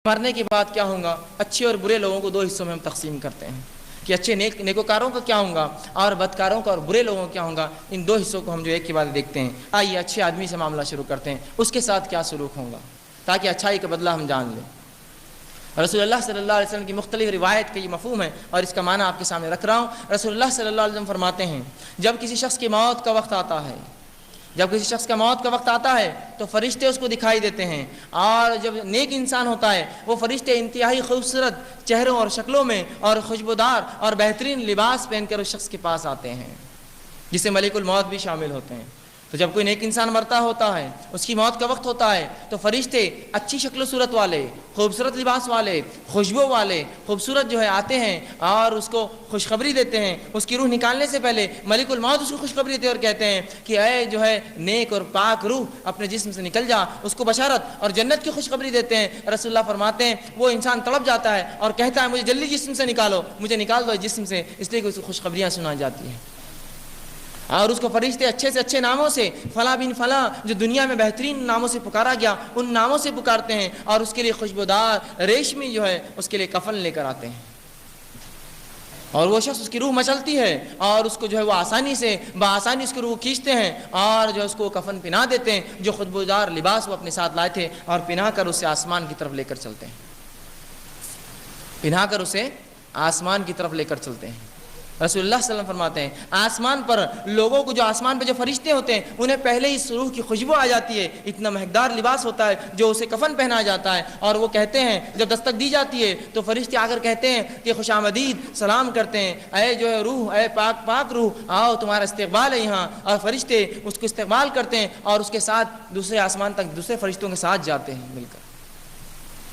مرنے کے بعد کیا ہوگا؟ اچھے اور برے لوگوں کو دو حصوں میں ہم تقسیم کرتے ہیں کہ اچھے نیکوکاروں کا کیا ہوگا اور بدکاروں کا اور برے لوگوں کا کیا ہوگا۔ ان دو حصوں کو ہم جو ایک کے بعد دیکھتے ہیں۔ آئیے اچھے آدمی سے معاملہ شروع کرتے ہیں، اس کے ساتھ کیا سلوک ہوگا تاکہ اچھائی کا بدلہ ہم جان لیں۔ رسول اللہ صلی اللہ علیہ وسلم کی مختلف روایت کا یہ مفہوم ہے اور اس کا معنی آپ کے سامنے رکھ رہا ہوں۔ رسول اللہ صلی اللہ علیہ وسلم فرماتے ہیں جب کسی شخص کی موت کا وقت آتا ہے، جب کسی شخص کا موت کا وقت آتا ہے تو فرشتے اس کو دکھائی دیتے ہیں، اور جب نیک انسان ہوتا ہے وہ فرشتے انتہائی خوبصورت چہروں اور شکلوں میں اور خوشبودار اور بہترین لباس پہن کر اس شخص کے پاس آتے ہیں، جس سے ملک الموت بھی شامل ہوتے ہیں۔ تو جب کوئی نیک انسان مرتا ہوتا ہے، اس کی موت کا وقت ہوتا ہے، تو فرشتے اچھی شکل و صورت والے، خوبصورت لباس والے، خوشبو والے، خوبصورت جو ہے آتے ہیں اور اس کو خوشخبری دیتے ہیں۔ اس کی روح نکالنے سے پہلے ملک الموت اس کو خوشخبری دیتے ہیں اور کہتے ہیں کہ اے جو ہے نیک اور پاک روح اپنے جسم سے نکل جا، اس کو بشارت اور جنت کی خوشخبری دیتے ہیں۔ رسول اللہ فرماتے ہیں وہ انسان تڑپ جاتا ہے اور کہتا ہے مجھے جلدی جسم سے نکالو، مجھے نکال دو جسم سے، اس لیے کہ اس کو خوشخبریاں سنائی جاتی ہیں۔ اور اس کو فرشتے اچھے سے اچھے ناموں سے، فلاں بن فلاں، جو دنیا میں بہترین ناموں سے پکارا گیا ان ناموں سے پکارتے ہیں، اور اس کے لیے خوشبودار ریشمی جو ہے اس کے لیے کفن لے کر آتے ہیں، اور وہ شخص اس کی روح مچلتی ہے اور اس کو جو ہے وہ بآسانی اس کی روح کھینچتے ہیں اور جو اس کو کفن پہنا دیتے ہیں، جو خوشبودار لباس وہ اپنے ساتھ لائے تھے، اور پہنا کر اسے آسمان کی طرف لے کر چلتے ہیں، پہنا کر اسے آسمان کی طرف لے کر چلتے ہیں۔ رسول اللہ صلی اللہ علیہ وسلم فرماتے ہیں آسمان پر لوگوں کو، جو آسمان پہ جو فرشتے ہوتے ہیں انہیں پہلے ہی روح کی خوشبو آ جاتی ہے، اتنا مہکدار لباس ہوتا ہے جو اسے کفن پہنا جاتا ہے، اور وہ کہتے ہیں جب دستک دی جاتی ہے تو فرشتے آ کر کہتے ہیں کہ خوش آمدید، سلام کرتے ہیں، اے جو ہے روح، اے پاک روح، آؤ تمہارا استقبال ہے یہاں، اور فرشتے اس کو استقبال کرتے ہیں اور اس کے ساتھ دوسرے آسمان تک دوسرے فرشتوں کے ساتھ جاتے ہیں مل کر،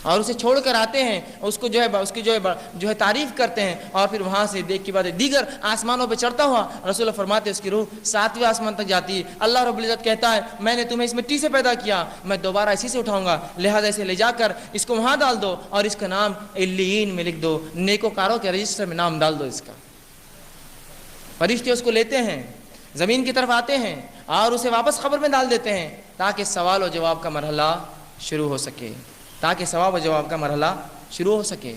اور اسے چھوڑ کر آتے ہیں، اس کو جو ہے اس کی جو ہے تعریف کرتے ہیں، اور پھر وہاں سے دیکھ کے بعد دیگر آسمانوں پہ چڑھتا ہوا رسول اللہ فرماتے ہیں اس کی روح 7ویں آسمان تک جاتی ہے۔ اللہ رب العزت کہتا ہے میں نے تمہیں اس مٹی سے پیدا کیا، میں دوبارہ اسی سے اٹھاؤں گا، لہذا اسے لے جا کر اس کو وہاں ڈال دو اور اس کا نام علیین میں لکھ دو، نیکوکاروں کے رجسٹر میں نام ڈال دو اس کا۔ فرشتے اس کو لیتے ہیں، زمین کی طرف آتے ہیں اور اسے واپس قبر میں ڈال دیتے ہیں تاکہ سوال و جواب کا مرحلہ شروع ہو سکے، تاکہ سوال و جواب کا مرحلہ شروع ہو سکے۔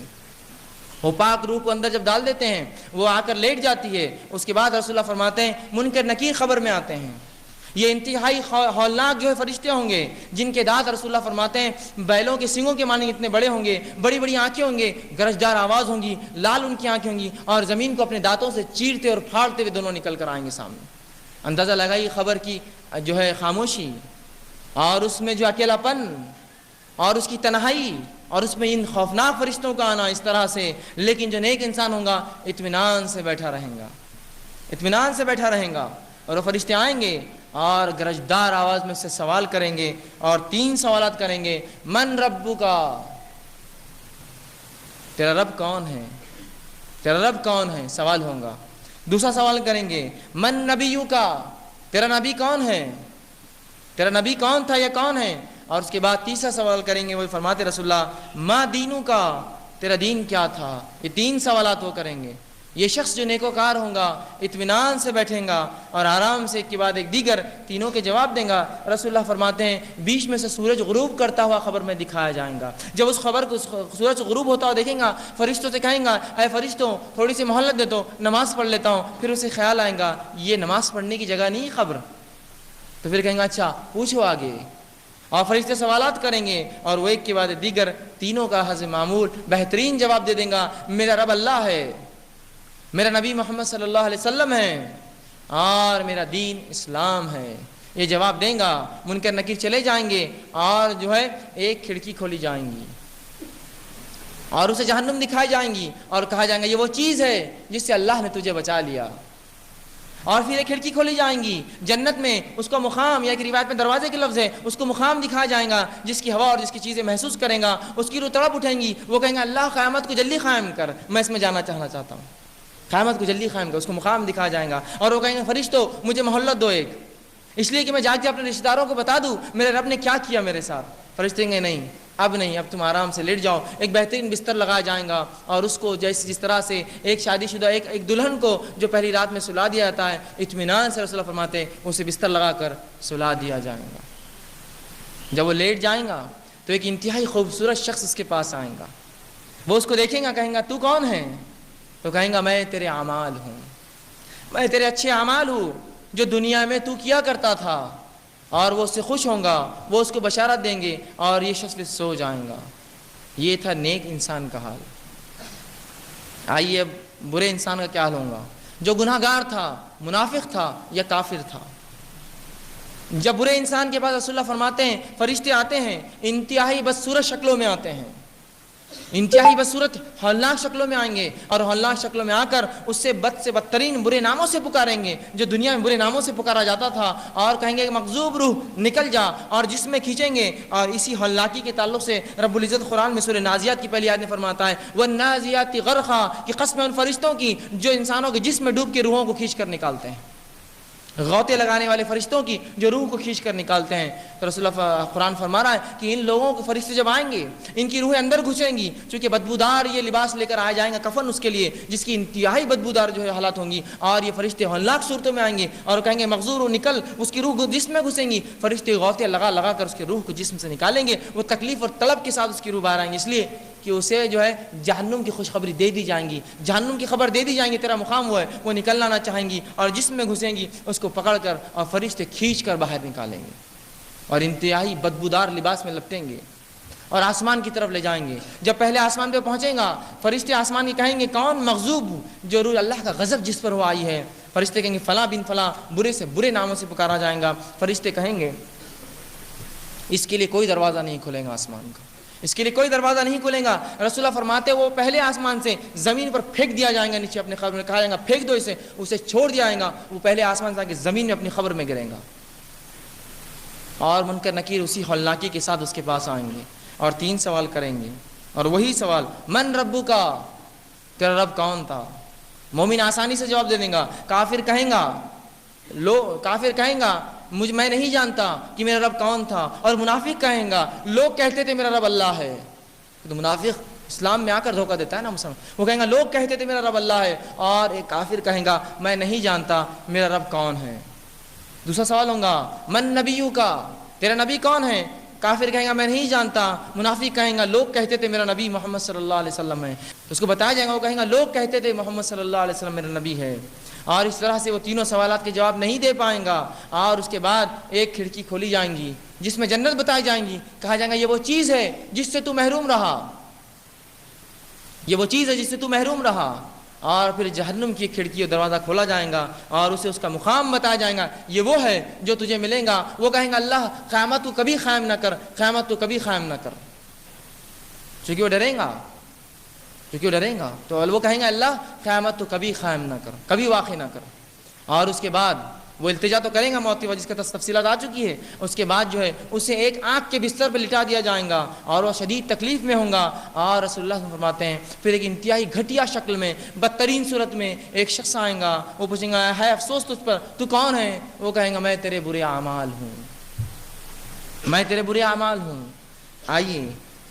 وہ پاک روح کو اندر جب ڈال دیتے ہیں وہ آ کر لیٹ جاتی ہے، اس کے بعد رسول اللہ فرماتے ہیں منکر نکیر خبر میں آتے ہیں۔ یہ انتہائی ہولناک جو ہے فرشتے ہوں گے جن کے دانت رسول اللہ فرماتے ہیں بیلوں کے سنگوں کے مانند اتنے بڑے ہوں گے، بڑی بڑی آنکھیں ہوں گے، گرجدار آواز ہوں گی، لال ان کی آنکھیں ہوں گی، اور زمین کو اپنے دانتوں سے چیرتے اور پھاڑتے ہوئے دونوں نکل کر آئیں گے سامنے۔ اندازہ لگائی خبر کی جو ہے خاموشی، اور اس میں جو اکیلا پن اور اس کی تنہائی، اور اس میں ان خوفناک فرشتوں کا آنا اس طرح سے، لیکن جو نیک انسان ہوگا اطمینان سے بیٹھا رہیں گا، اطمینان سے بیٹھا رہیں گا، اور وہ فرشتے آئیں گے اور گرجدار آواز میں سے سوال کریں گے، اور 3 سوالات کریں گے۔ من ربک، تیرا رب کون ہے، تیرا رب کون ہے، سوال ہوگا۔ دوسرا سوال کریں گے من نبیک، تیرا نبی کون ہے، تیرا نبی کون تھا یا کون ہے، اور اس کے بعد تیسرا سوال کریں گے، وہ فرماتے رسول اللہ ما دینو کا، تیرا دین کیا تھا۔ یہ 3 سوالات وہ کریں گے۔ یہ شخص جو نیکوکار ہوگا اطمینان سے بیٹھیں گا اور آرام سے ایک کے بعد ایک دیگر تینوں کے جواب دیں گا۔ رسول اللہ فرماتے ہیں بیچ میں سے سورج غروب کرتا ہوا خبر میں دکھایا جائے گا۔ جب اس خبر کو سورج غروب ہوتا ہوا دیکھیں گا، فرشتوں سے کہیں گا اے فرشتوں تھوڑی سی مہلت دے دو، نماز پڑھ لیتا ہوں۔ پھر اسے خیال آئے گا یہ نماز پڑھنے کی جگہ نہیں خبر، تو پھر کہیں گا اچھا پوچھو آگے، اور فرشتے سوالات کریں گے اور وہ ایک کے بعد دیگر تینوں کا حسب معمول بہترین جواب دے دیں گا میرا رب اللہ ہے، میرا نبی محمد صلی اللہ علیہ وسلم ہے، اور میرا دین اسلام ہے۔ یہ جواب دیں گا، منکر نکیر چلے جائیں گے اور جو ہے ایک کھڑکی کھولی جائیں گی اور اسے جہنم دکھائی جائیں گی اور کہا جائے گا یہ وہ چیز ہے جس سے اللہ نے تجھے بچا لیا، اور پھر ایک کھڑکی کھولی جائیں گی جنت میں، اس کو مقام، یا ایک روایت میں دروازے کے لفظ ہے، اس کو مقام دکھایا جائے گا جس کی ہوا اور جس کی چیزیں محسوس کریں گا، اس کی روح تڑپ اٹھیں گی، وہ کہیں گا اللہ قیامت کو جلدی قائم کر، میں اس میں جانا چاہتا ہوں، قیامت کو جلدی قائم کر، اس کو مقام دکھایا جائے گا، اور وہ کہیں گے فرشتوں مجھے مہلت دو ایک، اس لیے کہ میں جا کے اپنے رشتہ داروں کو بتا دوں میرے رب نے کیا کیا میرے ساتھ۔ فرشتے کہیں گے نہیں اب نہیں، اب تم آرام سے لیٹ جاؤ۔ ایک بہترین بستر لگایا جائے گا اور اس کو جس طرح سے ایک شادی شدہ ایک دلہن کو جو پہلی رات میں سلا دیا جاتا ہے اطمینان سے، رسول اللہ فرماتے ہیں اسے بستر لگا کر سلا دیا جائے گا۔ جب وہ لیٹ جائیں گا تو تو ایک انتہائی خوبصورت شخص اس کے پاس آئے گا. وہ اس کو دیکھیں گا, کہیں گا تو کون ہے؟ تو کہیں گا میں تیرے اعمال ہوں, میں تیرے اچھے اعمال ہوں جو دنیا میں تو کیا کرتا تھا. اور وہ اس سے خوش ہوں گا, وہ اس کو بشارت دیں گے اور یہ شخص سو جائیں گا. یہ تھا نیک انسان کا حال. آئیے اب برے انسان کا کیا حال ہوگا, جو گناہ گار تھا, منافق تھا یا کافر تھا. جب برے انسان کے پاس رسول اللہ فرماتے ہیں فرشتے آتے ہیں, انتہائی بدصورت شکلوں میں آتے ہیں, انتہائی بدصورت ہولناک شکلوں میں آئیں گے, اور ہولناک شکلوں میں آ کر اس سے بدترین برے ناموں سے پکاریں گے جو دنیا میں برے ناموں سے پکارا جاتا تھا, اور کہیں گے کہ مغضوب روح نکل جا, اور جس میں کھینچیں گے. اور اسی ہولناکی کے تعلق سے رب العزت قرآن میں سورہ نازیات کی پہلی آیت میں فرماتا ہے والنازیات غرقا, کہ قسم ہے ان فرشتوں کی جو انسانوں کے جسم میں ڈوب کے روحوں کو کھینچ کر نکالتے ہیں, غوطے لگانے والے فرشتوں کی جو روح کو کھینچ کر نکالتے ہیں. تو رسول اللہ قرآن فرما رہا ہے کہ ان لوگوں کے فرشتے جب آئیں گے ان کی روحیں اندر گھسیں گی, چونکہ بدبودار یہ لباس لے کر آیا جائیں گا کفن اس کے لیے جس کی انتہائی بدبودار جو ہے حالات ہوں گی, اور یہ فرشتے ہولناک صورتوں میں آئیں گے اور کہیں گے مغزور نکل, اس کی روح جسم میں گھسیں گی. فرشتے غوطے لگا لگا کر اس کی روح کو جسم سے نکالیں گے, وہ تکلیف اور طلب کے ساتھ اس کی روح باہر آئیں گے, اس لیے کہ اسے جو ہے جہنم کی خوشخبری دے دی جائیں گی, جہنم کی خبر دے دی جائیں گی, تیرا مقام ہوا ہے. وہ نکلنا نہ چاہیں گی اور جسم میں گھسیں گی, اس کو پکڑ کر اور فرشتے کھینچ کر باہر نکالیں گے اور انتہائی بدبودار لباس میں لپٹیں گے اور آسمان کی طرف لے جائیں گے. جب پہلے آسمان پہ پہنچیں گا فرشتے آسمان کی کہیں گے کون مغضوب, جو روح اللہ کا غضب جس پر وہ آئی ہے. فرشتے کہیں گے فلاں بن فلاں, برے سے برے ناموں سے پکارا جائیں گا. فرشتے کہیں گے اس کے لیے کوئی دروازہ نہیں کھلے گا, آسمان کا اس کے لیے کوئی دروازہ نہیں کھلے گا. رسول اللہ فرماتے وہ پہلے آسمان سے زمین پر پھینک دیا جائے گا, نیچے اپنے قبر میں کہا جائے گا پھینک دو اسے چھوڑ دیا جائے گا. وہ پہلے آسمان سے آ کے زمین میں اپنی قبر میں گرے گا, اور منکر نکیر اسی ہولناکی کے ساتھ اس کے پاس آئیں گے اور 3 سوال کریں گے. اور وہی سوال من ربو کا, تیرا رب کون تھا؟ مومن آسانی سے جواب دے دیں گا. کافر کہیں گا میں نہیں جانتا کہ میرا رب کون تھا. اور منافق کہیں گا لوگ کہتے تھے میرا رب اللہ ہے. تو منافق اسلام میں آ کر دھوکہ دیتا ہے نا مسلمان, وہ کہیں گا لوگ کہتے تھے میرا رب اللہ ہے. اور ایک کافر کہیں گا میں نہیں جانتا میرا رب کون ہے. دوسرا سوال ہوگا من نبیو کا, تیرا نبی کون ہے؟ کافر کہیں گا میں نہیں جانتا. منافق کہیں گا لوگ کہتے تھے میرا نبی محمد صلی اللہ علیہ وسلم ہے. اس کو بتایا جائے گا, وہ کہیں گا لوگ کہتے تھے محمد صلی اللہ علیہ وسلم میرا نبی ہے. اور اس طرح سے وہ تینوں سوالات کے جواب نہیں دے پائیں گا. اور اس کے بعد ایک کھڑکی کھولی جائیں گی جس میں جنت بتائی جائیں گی. کہا جائے گا یہ وہ چیز ہے جس سے تو محروم رہا, یہ وہ چیز ہے جس سے تو محروم رہا. اور پھر جہنم کی کھڑکی اور دروازہ کھولا جائے گا اور اسے اس کا مقام بتایا جائے گا, یہ وہ ہے جو تجھے ملے گا. وہ کہیں گا اللہ قیامت تو کبھی قائم نہ کر, قیامت تو کبھی قائم نہ کر. چونکہ وہ ڈریں گا تو وہ کہیں گا اللہ قیامت تو کبھی قائم نہ کر, کبھی واقع نہ کر. اور اس کے بعد وہ التجا تو کریں گا موت کی وجہ, جس کا تفصیلات آ چکی ہے. اس کے بعد جو ہے اسے ایک آنکھ کے بستر پہ لٹا دیا جائے گا اور وہ شدید تکلیف میں ہوں گا. اور رسول اللہ فرماتے ہیں پھر ایک انتہائی گھٹیا شکل میں بدترین صورت میں ایک شخص آئے گا. وہ پوچھیں گا ہے افسوس تجھ پر, تو کون ہے؟ وہ کہیں گا میں تیرے برے اعمال ہوں, میں تیرے برے اعمال ہوں. آئیے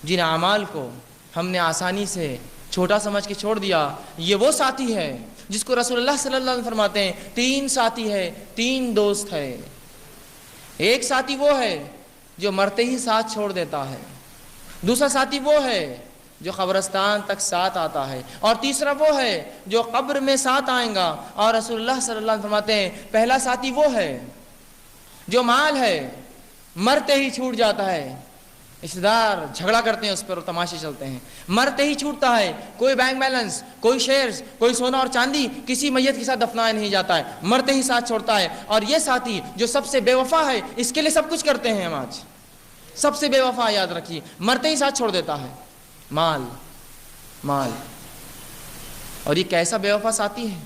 جن اعمال کو ہم نے آسانی سے چھوٹا سمجھ کے چھوڑ دیا, یہ وہ ساتھی ہے جس کو رسول اللہ صلی اللہ علیہ وسلم فرماتے ہیں 3 ساتھی ہے, 3 دوست ہے. ایک ساتھی وہ ہے جو مرتے ہی ساتھ چھوڑ دیتا ہے, دوسرا ساتھی وہ ہے جو قبرستان تک ساتھ آتا ہے, اور تیسرا وہ ہے جو قبر میں ساتھ آئے گا. اور رسول اللہ صلی اللہ علیہ وسلم فرماتے ہیں پہلا ساتھی وہ ہے جو مال ہے مرتے ہی چھوٹ جاتا ہے, رشتے دار جھگڑا کرتے ہیں اس پر اور تماشے چلتے ہیں, مرتے ہی چھوٹتا ہے. کوئی بینک بیلنس, کوئی شیئرز, کوئی سونا اور چاندی کسی میت کے ساتھ دفنایا نہیں جاتا ہے, مرتے ہی ساتھ چھوڑتا ہے. اور یہ ساتھی جو سب سے بے وفا ہے, اس کے لیے سب کچھ کرتے ہیں ہم آج, سب سے بے وفا یاد رکھیے, مرتے ہی ساتھ چھوڑ دیتا ہے. مال. اور یہ کیسا بے وفا ساتھی ہے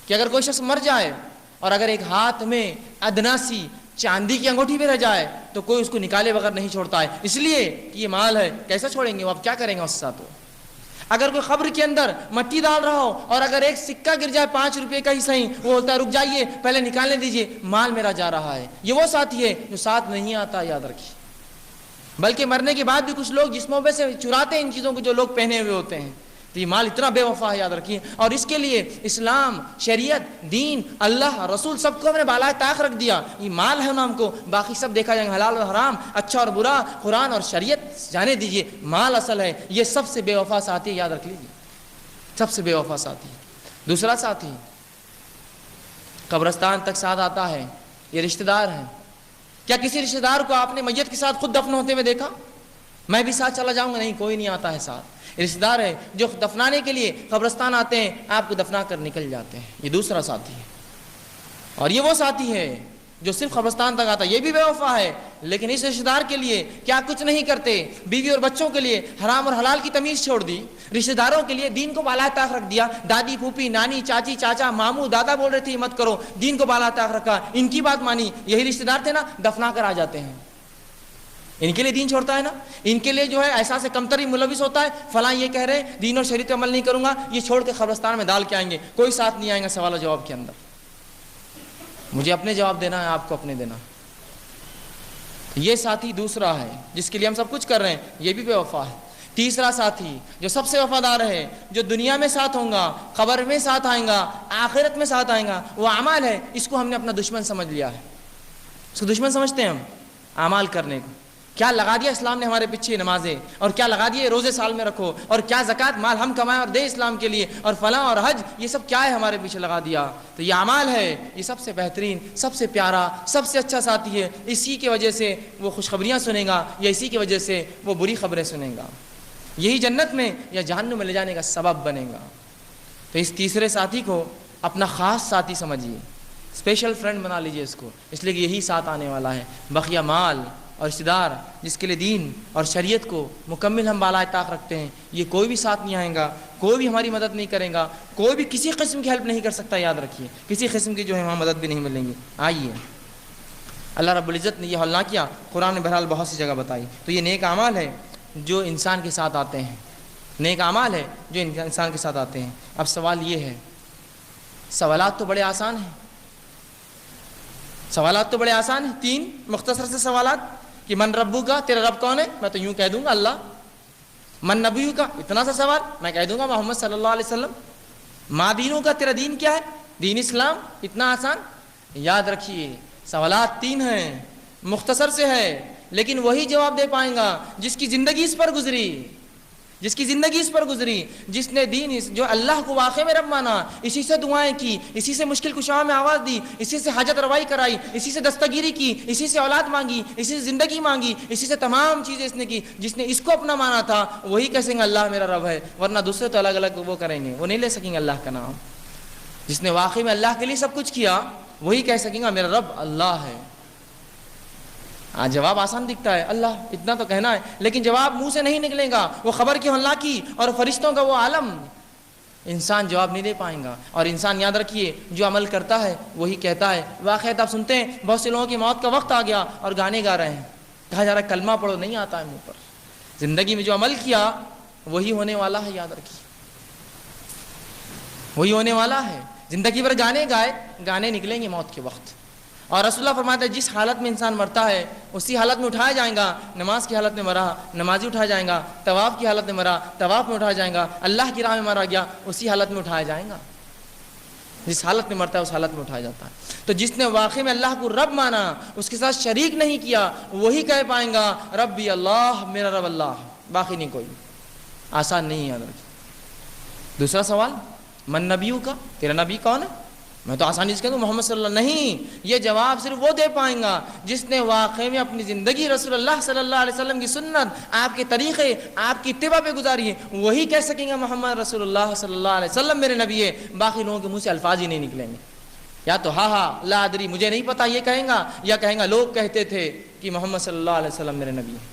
کہ اگر کوئی شخص مر جائے اور اگر ایک ہاتھ میں ادنا سی چاندی کی انگوٹھی بھی رہ جائے تو کوئی اس کو نکالے بغیر نہیں چھوڑتا ہے, اس لیے کہ یہ مال ہے. کیسا چھوڑیں گے, وہ اب کیا کریں گے اس کے ساتھ؟ اگر کوئی قبر کے اندر مٹی ڈال رہا ہو اور اگر ایک سکہ گر جائے 5 روپے کا ہی صحیح, وہ ہوتا ہے رک جائیے پہلے نکالنے دیجیے, مال میرا جا رہا ہے. یہ وہ ساتھی ہے جو ساتھ نہیں آتا, یاد رکھیے. بلکہ مرنے کے بعد بھی کچھ لوگ جسموں پہ سے چراتے ہیں ان چیزوں کو جو لوگ پہنے ہوئے ہوتے ہیں, تو یہ مال اتنا بے وفا ہے، یاد رکھیے. اور اس کے لیے اسلام، شریعت، دین، اللہ، رسول سب کو ہم نے بالائے طاق رکھ دیا. یہ مال ہے نام کو، باقی سب دیکھا جائے گا، حلال اور حرام، اچھا اور برا، قرآن اور شریعت جانے دیجئے. مال اصل ہے. یہ سب سے بے وفا ساتھی، یاد رکھ لیجیے، سب سے بے وفا ساتھی. دوسرا ساتھی قبرستان تک ساتھ آتا ہے، یہ رشتہ دار ہے. کیا کسی رشتہ دار کو آپ نے میت کے ساتھ خود دفن ہوتے ہوئے دیکھا؟ میں بھی ساتھ چلا جاؤں گا؟ نہیں، کوئی نہیں آتا ہے ساتھ. رشتہ دار ہے جو دفنانے کے لیے قبرستان آتے ہیں، آپ کو دفنا کر نکل جاتے ہیں. یہ دوسرا ساتھی ہے. اور یہ وہ ساتھی ہے جو صرف قبرستان تک آتا ہے، یہ بھی بے وفا ہے. لیکن اس رشتہ دار کے لیے کیا کچھ نہیں کرتے. بیوی اور بچوں کے لیے حرام اور حلال کی تمیز چھوڑ دی. رشتہ داروں کے لیے دین کو بالائے طاق رکھ دیا. دادی، پھوپھی، نانی، چاچی، چاچا، ماموں، دادا بول رہے تھے یہ مت کرو، دین کو بالائے طاق رکھا، ان کی بات مانی. یہی رشتہ دار تھے نا، دفنا کر آ جاتے ہیں. ان کے لیے دین چھوڑتا ہے نا، ان کے لیے جو ہے احساس کمتری ملوث ہوتا ہے. فلاں یہ کہہ رہے ہیں دین اور شریعت پہ عمل نہیں کروں گا، یہ چھوڑ کے قبرستان میں ڈال کے آئیں گے. کوئی ساتھ نہیں آئیں گا سوال و جواب کے اندر. مجھے اپنے جواب دینا ہے، آپ کو اپنے دینا. یہ ساتھی دوسرا ہے جس کے لیے ہم سب کچھ کر رہے ہیں، یہ بھی بے وفا ہے. تیسرا ساتھی جو سب سے وفادار ہے، جو دنیا میں ساتھ ہوں گا، قبر میں ساتھ آئیں گا، آخرت میں ساتھ آئیں گا، وہ اعمال ہے. اس کو ہم نے اپنا دشمن سمجھ لیا ہے. اس کو دشمن سمجھتے ہیں ہم اعمال کرنے کو. کیا لگا دیا اسلام نے ہمارے پیچھے نمازیں، اور کیا لگا دیے روزے سال میں رکھو، اور کیا زکوٰۃ مال ہم کمائیں اور دے اسلام کے لیے، اور فلاں اور حج، یہ سب کیا ہے ہمارے پیچھے لگا دیا. تو یہ اعمال ہے. یہ سب سے بہترین، سب سے پیارا، سب سے اچھا ساتھی ہے. اسی کی وجہ سے وہ خوشخبریاں سنیں گا، یا اسی کی وجہ سے وہ بری خبریں سنیں گا. یہی جنت میں یا جہنم میں لے جانے کا سبب بنے گا. تو اس تیسرے ساتھی کو اپنا خاص ساتھی سمجھیے، اسپیشل فرینڈ بنا لیجئے اس کو، اس لیے کہ یہی ساتھ آنے والا ہے. بقیہ مال اور رشتہ دار جس کے لیے دین اور شریعت کو مکمل ہم بالائے طاق رکھتے ہیں، یہ کوئی بھی ساتھ نہیں آئے گا، کوئی بھی ہماری مدد نہیں کرے گا، کوئی بھی کسی قسم کی ہیلپ نہیں کر سکتا. یاد رکھیے، کسی قسم کی جو ہے وہاں مدد بھی نہیں ملیں گی. آئیے، اللہ رب العزت نے یہ حل نہ کیا، قرآن نے بہرحال بہت سی جگہ بتائی. تو یہ نیک اعمال ہے جو انسان کے ساتھ آتے ہیں، نیک اعمال ہے جو انسان کے ساتھ آتے ہیں. اب سوال یہ ہے، سوالات تو بڑے آسان ہیں، سوالات تو بڑے آسان ہیں. 3 مختصر سے سوالات کہ من ربو کا، تیرا رب کون ہے؟ میں تو یوں کہہ دوں گا اللہ. من نبیو کا، اتنا سا سوال میں کہہ دوں گا محمد صلی اللہ علیہ وسلم. ما دینوں کا، تیرا دین کیا ہے؟ دین اسلام. اتنا آسان. یاد رکھیے سوالات 3 ہیں، مختصر سے ہے، لیکن وہی جواب دے پائیں گا جس کی زندگی اس پر گزری، جس کی زندگی اس پر گزری، جس نے دین جو اللہ کو واقع میں رب مانا، اسی سے دعائیں کی، اسی سے مشکل کشاؤں میں آواز دی، اسی سے حاجت روائی کرائی، اسی سے دستگیری کی، اسی سے اولاد مانگی، اسی سے زندگی مانگی، اسی سے تمام چیزیں اس نے کی. جس نے اس کو اپنا مانا تھا وہی کہیں گے اللہ میرا رب ہے، ورنہ دوسرے تو الگ الگ وہ کریں گے، وہ نہیں لے سکیں گے اللہ کا نام. جس نے واقعی میں اللہ کے لیے سب کچھ کیا وہی کہہ سکیں گا میرا رب اللہ ہے. جواب آسان دکھتا ہے، اللہ اتنا تو کہنا ہے، لیکن جواب منہ سے نہیں نکلے گا. وہ خبر کی اللہ کی اور فرشتوں کا وہ عالم، انسان جواب نہیں دے پائیں گا. اور انسان یاد رکھیے جو عمل کرتا ہے وہی کہتا ہے. واقعات آپ سنتے ہیں بہت سے لوگوں کی موت کا وقت آ گیا اور گانے گا رہے ہیں، کہا جا رہا ہے کلمہ پڑھو، نہیں آتا ہے منہ پر. زندگی میں جو عمل کیا وہی ہونے والا ہے. یاد رکھیے وہی ہونے والا ہے. زندگی بھر گانے گائے، گانے نکلیں گے موت کے وقت. اور رسول اللہ فرماتا ہے جس حالت میں انسان مرتا ہے اسی حالت میں اٹھایا جائے گا. نماز کی حالت میں مرا، نمازی اٹھایا جائے گا. طواف کی حالت میں مرا، طواف میں اٹھایا جائے گا. اللہ کی راہ میں مارا گیا، اسی حالت میں اٹھایا جائے گا. جس حالت میں مرتا ہے اس حالت میں اٹھایا جاتا ہے. تو جس نے واقعی میں اللہ کو رب مانا، اس کے ساتھ شریک نہیں کیا، وہی کہہ پائیں گا ربی اللہ، میرا رب اللہ، باقی نہیں کوئی. آسان نہیں ہے. یاد رکھیے. دوسرا سوال، من نبیوں کا، تیرا نبی کون ہے؟ میں تو آسانی سے کہہ دوں محمد صلی اللہ. نہیں، یہ جواب صرف وہ دے پائیں گا جس نے واقعی میں اپنی زندگی رسول اللہ صلی اللہ علیہ وسلم کی سنت، آپ کے طریقے، آپ کی اتباع پہ گزاری ہے. وہی کہہ سکیں گے محمد رسول اللہ صلی اللہ علیہ وسلم میرے نبی ہے. باقی لوگوں کے منہ سے الفاظ ہی نہیں نکلیں گے. یا تو ہاں لا ادری، مجھے نہیں پتا یہ کہیں گا، یا کہیں گا لوگ کہتے تھے کہ محمد صلی اللہ علیہ وسلم میرے نبی ہے.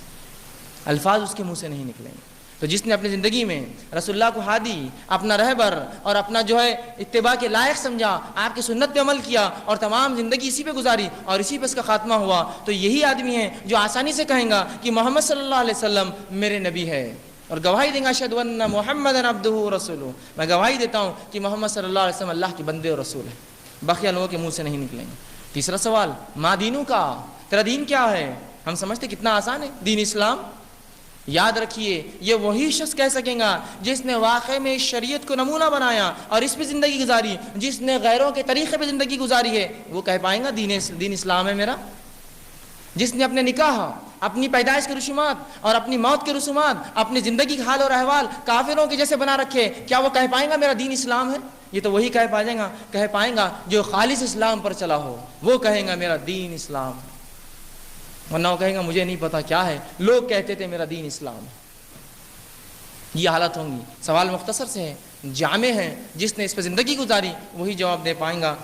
الفاظ اس کے منہ سے نہیں نکلیں گے. تو جس نے اپنی زندگی میں رسول اللہ کو ہادی، اپنا رہبر اور اپنا جو ہے اتباع کے لائق سمجھا، آپ کی سنت پہ عمل کیا اور تمام زندگی اسی پہ گزاری اور اسی پہ اس کا خاتمہ ہوا، تو یہی آدمی ہے جو آسانی سے کہیں گا کہ محمد صلی اللہ علیہ وسلم میرے نبی ہے. اور گواہی دیں گا اشہد ان محمد عبدہ ورسولہ، میں گواہی دیتا ہوں کہ محمد صلی اللہ علیہ وسلم اللہ کے بندے اور رسول ہے. باقی لوگوں کے منہ سے نہیں نکلیں گے. تیسرا سوال، ما دینوں کا، تیرا دین کیا ہے؟ ہم سمجھتے کتنا آسان ہے دین اسلام. یاد رکھیے یہ وہی شخص کہہ سکیں گا جس نے واقعے میں اس شریعت کو نمونہ بنایا اور اس پہ زندگی گزاری، جس نے غیروں کے طریقے پہ زندگی گزاری ہے، وہ کہہ پائیں گا دین اسلام ہے میرا؟ جس نے اپنے نکاح، اپنی پیدائش کے رسومات اور اپنی موت کے رسومات، اپنی زندگی کے حال اور احوال کافروں کے جیسے بنا رکھے، کیا وہ کہہ پائیں گا میرا دین اسلام ہے؟ یہ تو وہی کہہ پائیں گا جو خالص اسلام پر چلا ہو، وہ کہیں گا میرا دین اسلام ہے، ورنہ وہ کہیں گا مجھے نہیں پتا کیا ہے، لوگ کہتے تھے میرا دین اسلام ہے۔ یہ حالت ہوں گی۔ سوال مختصر سے ہے، جامع ہے، جس نے اس پہ زندگی گزاری وہی جواب دے پائیں گا۔